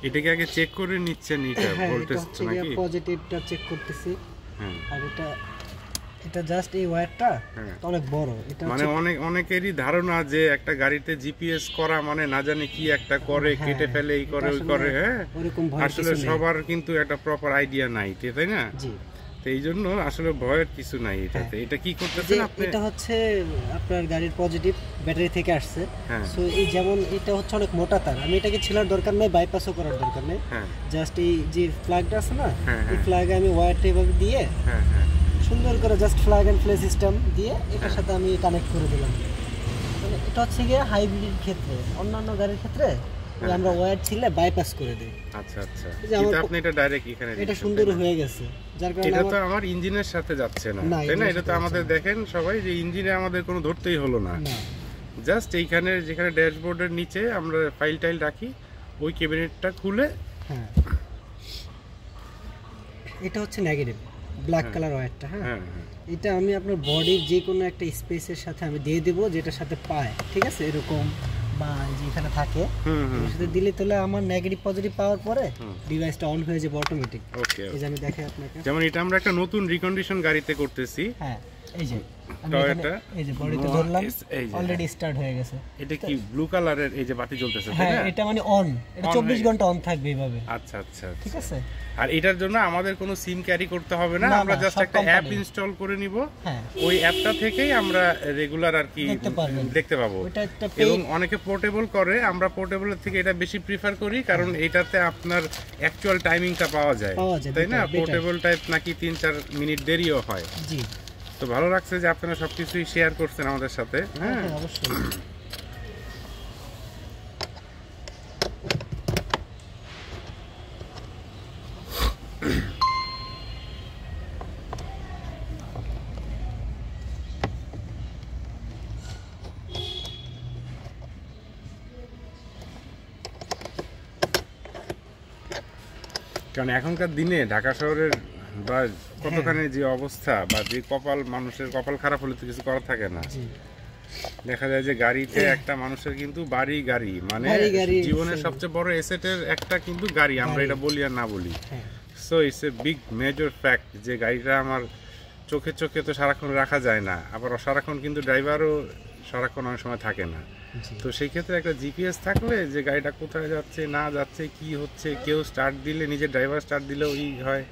এটাকে আগে চেক করে নিচ্ছেন, এটা ভোল্টেজটা নাকি পজিটিভটা চেক করতেছি। হ্যাঁ, আর এটা জাস্ট এই ওয়্যারটা অনেক বড়। এটা মানে অনেকেরই ধারণা যে একটা গাড়িতে জিপিএস করা মানে না জানি কি একটা করে, কেটে ফেলে, এই করে ওই করে। হ্যাঁ, আসলে সবার কিন্তু একটা প্রপার আইডিয়া নাই, তাই না? জি। তো এই জন্য আসলে ভয়ের কিছু নাই এটাতে। এটা কি করতেছেন আপনি? এটা হচ্ছে আপনার গাড়ির পজিটিভ ব্যাটারি থেকে আসছে। সো এই যেমন এটা হচ্ছে অনেক মোটা তার, আমি এটাকে ছিলার দরকার নেই, বাইপাসও করার দরকার নেই। জাস্ট এই যে ফ্ল্যাগটা আছে না, এই ফ্ল্যাগে আমি ওয়্যারটা এভাবে দিয়ে সুন্দর করে just plug and play system দিয়ে এটার সাথে আমি কানেক্ট করে দিলাম। মানে এটা হচ্ছে গিয়ে হাইব্রিড ক্ষেত্রে, অন্যান্য গাড়ির ক্ষেত্রে আমরা ওয়্যার ছিলে বাইপাস করে দেই। আচ্ছা আচ্ছা, কিন্তু আপনি এটা ডাইরেক্ট এখানে এটা সুন্দর হয়ে গেছে, যার কারণে এটা তো আমার ইঞ্জিনের সাথে যাচ্ছে না, তাই না? এটা তো আমাদের দেখেন সবাই যে ইঞ্জিনে আমাদের কোনো ধরতেই হলো না। জাস্ট এইখানে যেখানে ড্যাশবোর্ডের নিচে আমরা ফাইল টাইল রাখি, ওই ক্যাবিনেটটা খুলে এটা হচ্ছে নেগেটিভ ব্ল্যাক কালার ওয়্যারটা। হ্যাঁ, এটা আমি আপনার বডির যে কোনো একটা স্পেসের সাথে আমি দিয়ে দেবো, যেটার সাথে পায়, ঠিক আছে, এরকম বা যেখানে থাকে সেটা দিলে তাহলে আমার নেগেটিভ পজিটিভ পাওয়ার পরে ডিভাইসটা অন হয়ে যাবে অটোমেটিক। ওকে, এই যে আমি দেখাই আপনাকে, যেমন এটা আমরা একটা নতুন রিকন্ডিশন গাড়িতে করতেছি। হ্যাঁ, এই যে টয়োটা, এই যে বডিতে ধরলাম, অলরেডি স্টার্ট হয়ে গেছে। এটা কি ব্লু কালারের এই যে বাতি জ্বলতেছে, তাই না? হ্যাঁ, এটা মানে অন, এটা 24 ঘন্টা অন থাকবে এইভাবে। আচ্ছা আচ্ছা, ঠিক আছে। আর এটার জন্য আমাদের কোনো সিম ক্যারি করতে হবে না, আমরা জাস্ট একটা অ্যাপ ইনস্টল করে নিব। ওই অ্যাপটা থেকেই আমরা রেগুলার আর কি দেখতে পাবো। এবং অনেকে পোর্টেবল করে, আমরা পোর্টেবলের থেকে এটা বেশি প্রিফার করি, কারণ এটাতে আপনার অ্যাকচুয়াল টাইমিংটা পাওয়া যায়, তাই না? পোর্টেবল টাইপ নাকি 3-4 মিনিট দেরিও হয়। জি, তো ভালো লাগছে যে আপনারা সবকিছুই শেয়ার করছেন আমাদের সাথে। হ্যাঁ, অবশ্যই। কারণ এখনকার দিনে ঢাকা শহরের বা কতখানি যে অবস্থা, বা যে কপাল, মানুষের কপাল খারাপ হলে তো কিছু করা থাকে না। দেখা যায় যে গাড়িতে একটা মানুষের কিন্তু বাড়ি গাড়ি, মানে জীবনের সবচেয়ে বড় এসেটের একটা কিন্তু গাড়ি, আমরা এটা বলি আর না বলি। So it's a big major fact যে গাড়িটা আমার চোখে চোখে তো সারাক্ষণ রাখা যায় না, আবার সারাক্ষণ কিন্তু ড্রাইভারও সারাক্ষণ অনেক সময় থাকে না। তো সেই ক্ষেত্রে একটা জিপিএস থাকলে যে গাড়িটা কোথায় যাচ্ছে না যাচ্ছে কি হচ্ছে, কেউ স্টার্ট দিলে, নিজের ড্রাইভার স্টার্ট দিলেও হয়।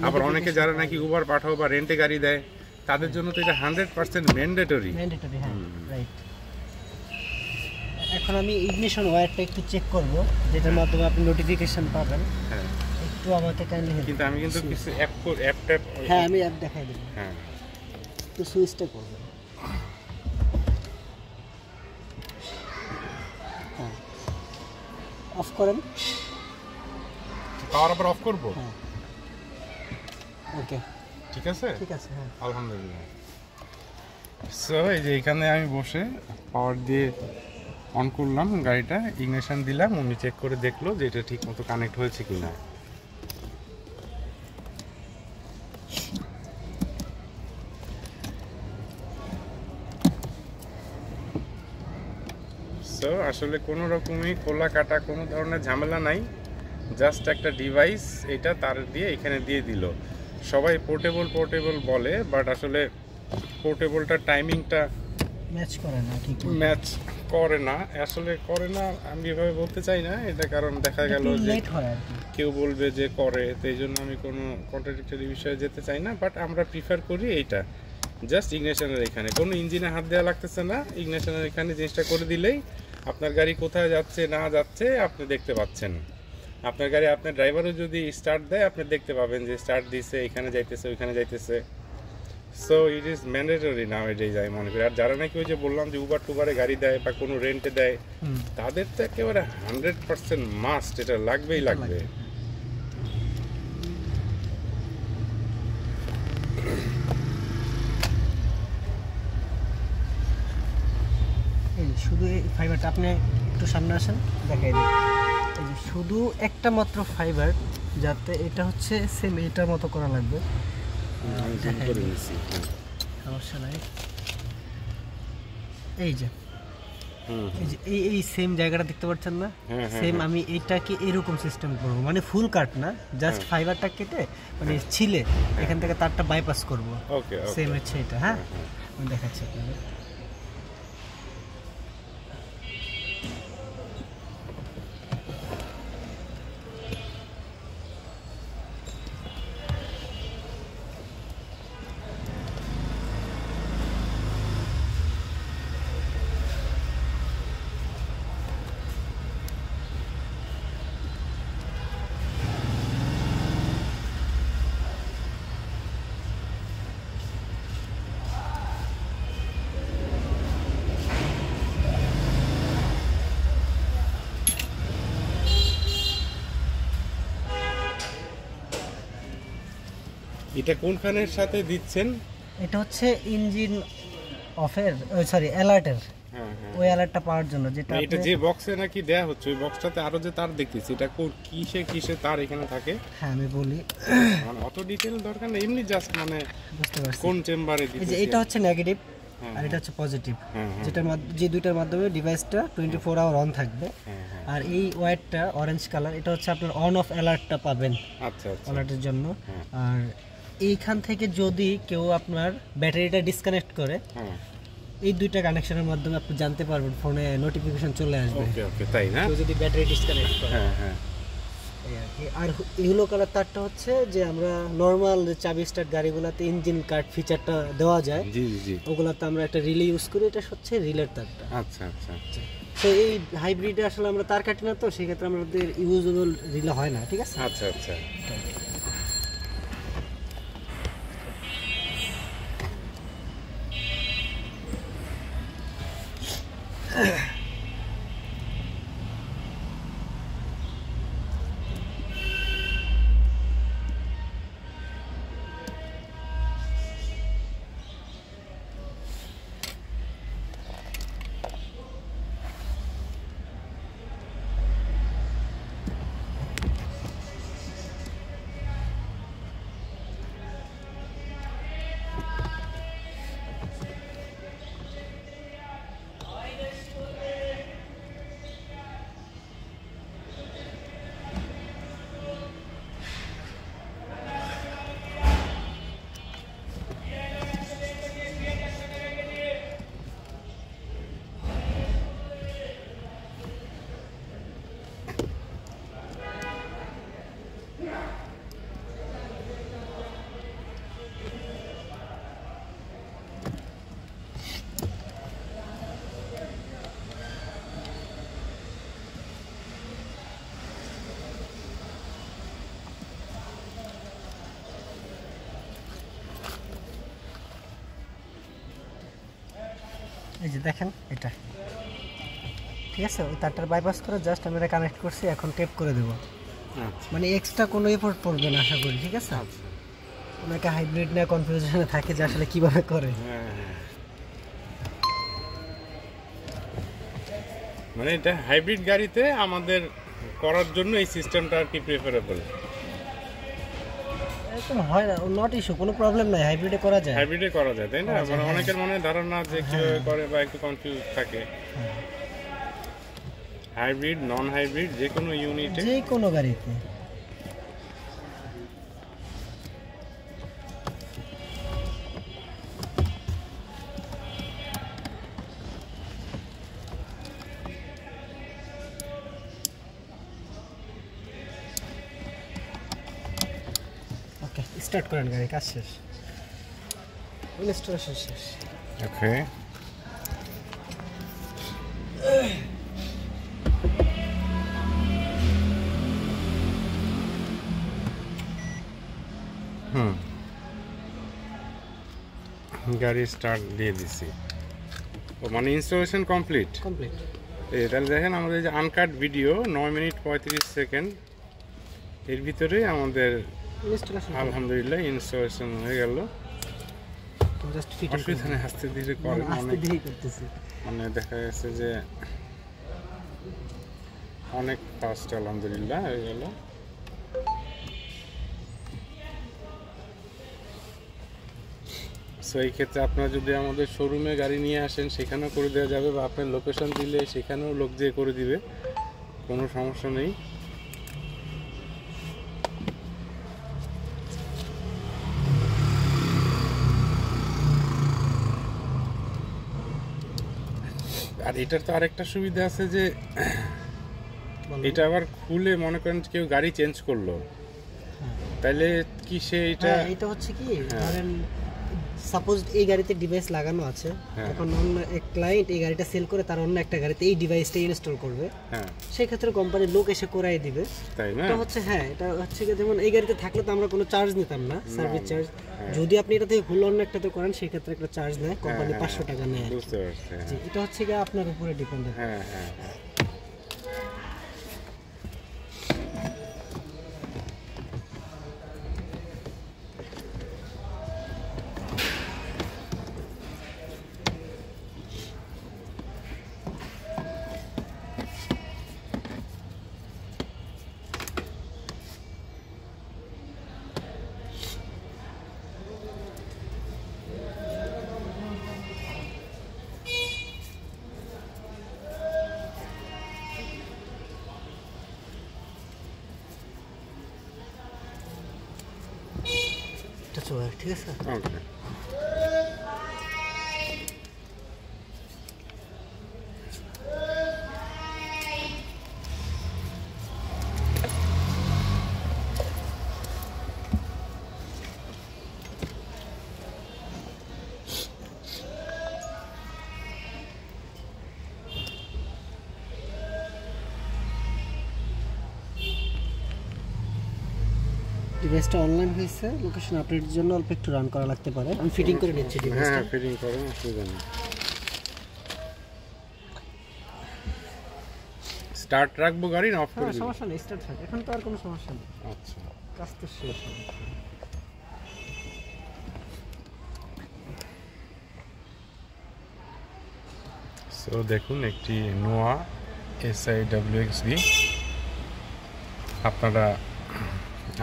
আবার অনেকে যারা নাকি উবার পাঠাও বা রেন্টে গাড়ি দেয়, তাদের জন্য তো এটা 100% ম্যান্ডেটরি। হ্যাঁ, রাইট। এখন আমি ইগনিশন ওয়্যারটা একটু চেক করব, যেটার মাধ্যমে আপনি নোটিফিকেশন পাবেন। হ্যাঁ, একটু আমাকে কাইন্ডলি হেল্প। কিন্তু আমি কিন্তু কিছু অ্যাপ ট্যাপ, হ্যাঁ, আমি অ্যাপ দেখাই দেব। হ্যাঁ, তো সুইচটা করবেন। হ্যাঁ, অফ করেন। পাওয়ার আবার অফ করব? হ্যাঁ, ওকে, ঠিক আছে, ঠিক আছে। হ্যাঁ, আলহামদুলিল্লাহ। সো এই যে এখানে আমি বসে পাওয়ার দিয়ে অন করলাম গাড়িটা, ইগনিশন দিলাম, উনি চেক করে দেখলো যে এটা ঠিক মতো কানেক্ট হয়েছে কিনা। সো আসলে কোনো রকমই খোলা কাটা কোনো ধরনের ঝামেলা নাই, জাস্ট একটা ডিভাইস এটা তার দিয়ে এখানে দিয়ে দিল। সবাই পোর্টেবল পোর্টেবল বলে, বাট আসলে পোর্টেবলটার টাইমিংটা ম্যাচ করে না, ঠিক ম্যাচ করে না, আসলে করে না আমি এভাবে বলতে চাই না এটা, কারণ দেখা গেল যে কেউ বলবে যে করে, তো এই জন্য আমি কোনো কন্ট্রাডিক্টরি বিষয়ে যেতে চাই না। বাট আমরা প্রিফার করি এইটা, জাস্ট ইগনিশনের এখানে কোনো ইঞ্জিনে হাত দেওয়া লাগতেছে না, ইগনিশনের এখানে জিনিসটা করে দিলেই আপনার গাড়ি কোথায় যাচ্ছে না যাচ্ছে আপনি দেখতে পাচ্ছেন। আপনার গাড়ি আপনার ড্রাইভারও যদি স্টার্ট দেয় আপনি দেখতে পাবেন যে স্টার্ট দিছে, এখানে যাইতেছে ওইখানে যাইতেছে। সো ইট ইজ ম্যান্ডেটরি নাও এটাই যাই মনে করি। আর যারা নাকি ওই যে বললাম যে উবার টুবারে গাড়ি দেয় বা কোনো রেন্টে দেয়, তাদের তো একেবারে 100% মাস্ট, এটা লাগবেই লাগবে। শুধু এই ফাইবারটা আপনি একটু সামনে আসেন, দেখাই দিই। এই যে শুধু একটা মাত্র ফাইবার, যাতে এটা হচ্ছে সেম এটার মতো করা লাগবে। সমস্যা নাই। এই যে এই যে এই সেম জায়গাটা দেখতে পাচ্ছেন না, সেম আমি এইটাকে এরকম সিস্টেম করব, মানে ফুল কাট না, জাস্ট ফাইবারটা কেটে মানে ছিলে এখান থেকে তারটা বাইপাস করব। ওকে সেম হচ্ছে এটা। হ্যাঁ, আমি দেখাচ্ছি আপনাদের। এটা কোন ফ্যানের সাথে দিচ্ছেন? এটা হচ্ছে ইঞ্জিন অফের, সরি অ্যালার্টের, ওই অ্যালার্টটা পাওয়ার জন্য। যেটা এটা যে বক্সে নাকি দেয়া হচ্ছে ওই বক্সটাতে আরো যে তার দেখতেছি, এটা কিসে কিসে তার এখানে থাকে? হ্যাঁ আমি বলি, মানে অত ডিটেইল দরকার না, এমনি জাস্ট মানে বুঝতে পারছি কোন চেম্বারে দিতে। এই যে এটা হচ্ছে নেগেটিভ আর এটা হচ্ছে পজিটিভ, যেটার যে দুইটার মাধ্যমে ডিভাইসটা 24 আওয়ার অন থাকবে। আর এই ওয়্যারটা অরেঞ্জ কালার, এটা হচ্ছে আপনার অন অফ অ্যালার্টটা পাবেন। আচ্ছা আচ্ছা, অ্যালার্টের জন্য। আর এইখান থেকে যদি কেউ আপনার ব্যাটারিটা ডিসকানেক্ট করে, এই দুইটা কানেকশনের মাধ্যমে আপনি জানতে পারবেন, ফোনে নোটিফিকেশন চলে আসবে। ওকে ওকে, তাই না? কেউ যদি ব্যাটারি ডিসকানেক্ট করে। হ্যাঁ হ্যাঁ। আর ইয়েলো কালার তারটা হচ্ছে যে আমরা নর্মাল চাবি স্টার্ট গাড়িগুলোতে ইঞ্জিন কার্ড ফিচারটা দেওয়া যায়, জি জি, ওগুলাতে আমরা একটা রিলে ইউজ করি, এটা হচ্ছে রিলের তারটা। আচ্ছা আচ্ছা আচ্ছা। তো এই হাইব্রিডে আসলে আমরা তার কাটি না, তো সেক্ষেত্রে আমাদের ইউজেবল রিলে হয় না। ঠিক আছে, আচ্ছা আচ্ছা। এই যে দেখেন এটা, ঠিক আছে, ওই তারটার বাইপাস করে জাস্ট আমি এটা কানেক্ট করছি, এখন টেপ করে দেবো। মানে এক্সট্রা কোনো এফোর্ট পড়বে না আশা করি। ঠিক আছে, ওনাকে হাইব্রিড নিয়ে কনফিউশনে থাকে যে আসলে কিভাবে করে। মানে এটা হাইব্রিড গাড়িতে আমাদের করার জন্য এই সিস্টেমটা আর কি প্রেফারেবল। এরকম হয় না, নট ইস্যু, কোনো প্রবলেম নাই, হাইব্রিডে করা যায়। হাইব্রিডে করা যায়, তাই না? মানে অনেকের মনে ধারণা যে কিভাবে করে বা একটু কনফিউজ থাকে। হাইব্রিড নন হাইব্রিড যে কোনো ইউনিটে, যে কোনো গাড়িতে। ওকে, স্টার্ট করেন, গাড়ি কাজ শেষ, ইনস্টলেশন শেষ। ওকে, গাড়ি স্টার্ট দিয়ে দিছি। ও মানে ইনস্টলেশন কমপ্লিট। তাহলে দেখেন আমাদের যে আনকাট ভিডিও 9 মিনিট 35 সেকেন্ড, এর ভিতরে আমাদের আলহামদুলিল্লাহ ইনস্টলেশন হয়ে গেল। অসুবিধা নেই, আস্তে ধীরে করে, মানে দেখা গেছে যে অনেক ফাস্ট আলহামদুলিল্লাহ হয়ে গেল। সো এই ক্ষেত্রে আপনারা যদি আমাদের শোরুমে গাড়ি নিয়ে আসেন সেখানেও করে দেওয়া যাবে, বা আপনার লোকেশন দিলে সেখানেও লোক যেয়ে করে দিবে, কোনো সমস্যা নেই। আর এটার তো আরেকটা সুবিধা আছে যে এটা আবার খুলে মনে করেন কেউ গাড়ি চেঞ্জ করলো, তাইলে কি সে এটা হচ্ছে কি ধরেন সাপোজ এই গাড়িতে ডিভাইস লাগানো আছে, এখন অন্য এক ক্লায়েন্ট এই গাড়িটা সেল করে তার অন্য একটা গাড়িতে এই ডিভাইসটা ইনস্টল করবে, সেই ক্ষেত্রে কোম্পানির লোক এসে করাই দিবে, তাই না? এটা হচ্ছে এটা হচ্ছে কি যেমন এই গাড়িতে থাকলে তো আমরা কোনো চার্জ নিতাম না, সার্ভিস চার্জ। যদি আপনি এটা থেকে ভুল অন্য একটাতে করেন সেই ক্ষেত্রে একটা চার্জ নেয় কোম্পানি, 500 টাকা নেয়। বুঝতে পারছি। এটা হচ্ছে কি আপনার উপরে ডিপেন্ডেন্ট। ঠিক আছে। ডিভাইসটা অনলাইন হয়েছে, লোকেশন আপডেটের জন্য অল্প একটু রান করা লাগতে পারে। আমি ফিটিং করে নিচ্ছি ডিভাইসটা। হ্যাঁ, ফিটিং করো, অসুবিধা নেই। স্টার্ট রাখবো গাড়ি না অফ করে দিব? সমস্যা নেই, স্টার্ট থাক, এখন তো আর কোনো সমস্যা নেই। আচ্ছা, কাজ তো শেষ। সো দেখুন একটি নোয়া SIWXB আপনারা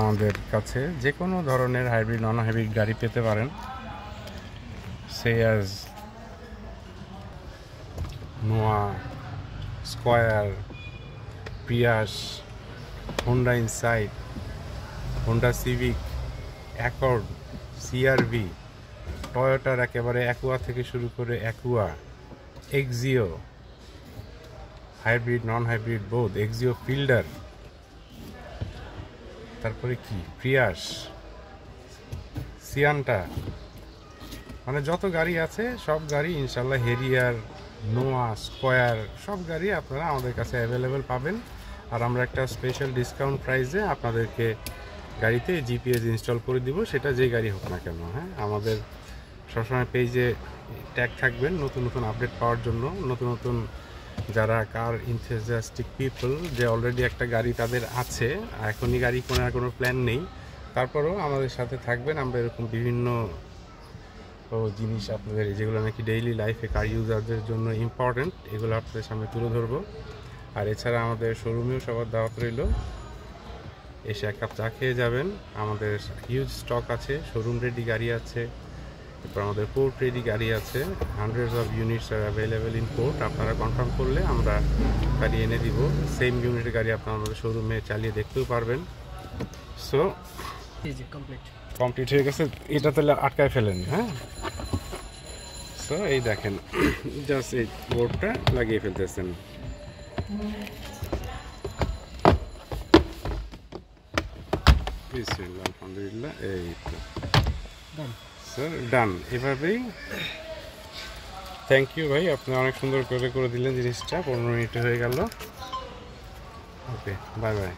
আমাদের কাছে যে কোনো ধরনের হাইব্রিড নন হাইব্রিড গাড়ি পেতে পারেন। সে অ্যাজ নোয়া, square, Prius, Honda insight, Honda civic, accord, CRV, টয়োটার একেবারে অ্যাকুয়া থেকে শুরু করে Aqua, Axio, hybrid non hybrid both, Axio fielder, তারপরে কি প্রিয়াস, সিয়ান্টা, মানে যত গাড়ি আছে সব গাড়ি ইনশাল্লাহ, হেরিয়ার, নোয়া, স্কয়ার, সব গাড়ি আপনারা আমাদের কাছে অ্যাভেলেবেল পাবেন। আর আমরা একটা স্পেশাল ডিসকাউন্ট প্রাইসে আপনাদেরকে গাড়িতে GPS ইনস্টল করে দিব, সেটা যে গাড়ি হোক না কেন। হ্যাঁ, আমাদের সবসময় পেজে ট্যাগ থাকবেন নতুন নতুন আপডেট পাওয়ার জন্য। নতুন নতুন যারা কার ইনথুজিয়াস্টিক পিপল, যে অলরেডি একটা গাড়ি তাদের আছে, এখনই গাড়ি কেনার কোনো প্ল্যান নেই, তারপরেও আমাদের সাথে থাকবেন। আমরা এরকম বিভিন্ন জিনিস আপনাদের যেগুলো নাকি ডেইলি লাইফে কার ইউজারদের জন্য ইম্পর্টেন্ট, এগুলো আপনাদের সামনে তুলে ধরবো। আর এছাড়া আমাদের শোরুমেও সবার দাওয়াত রইল, এসে এক কাপ চা খেয়ে যাবেন। আমাদের হিউজ স্টক আছে, শোরুম রেডি গাড়ি আছে, তারপর আমাদের পোর্ট রেডি গাড়ি আছে, hundreds of units are available in port. আপনারা কনফার্ম করলে আমরা গাড়ি এনে দিব। সেম ইউনিটের গাড়ি আপনারা আমাদের শোরুমে চালিয়ে দেখতেও পারবেন। সো কমপ্লিট হয়ে গেছে, এটা তাহলে আটকায় ফেলেন। হ্যাঁ, সো এই দেখেন, জাস্ট এই বোর্ডটা লাগিয়ে ফেলতেছেন। বিসমিল্লাহ, আলহামদুলিল্লাহ, এই তো স্যার ডান। এভাবেই থ্যাংক ইউ ভাই, আপনি অনেক সুন্দর করে দিলেন জিনিসটা। 15 মিনিটে হয়ে গেল। ওকে, বাই বাই।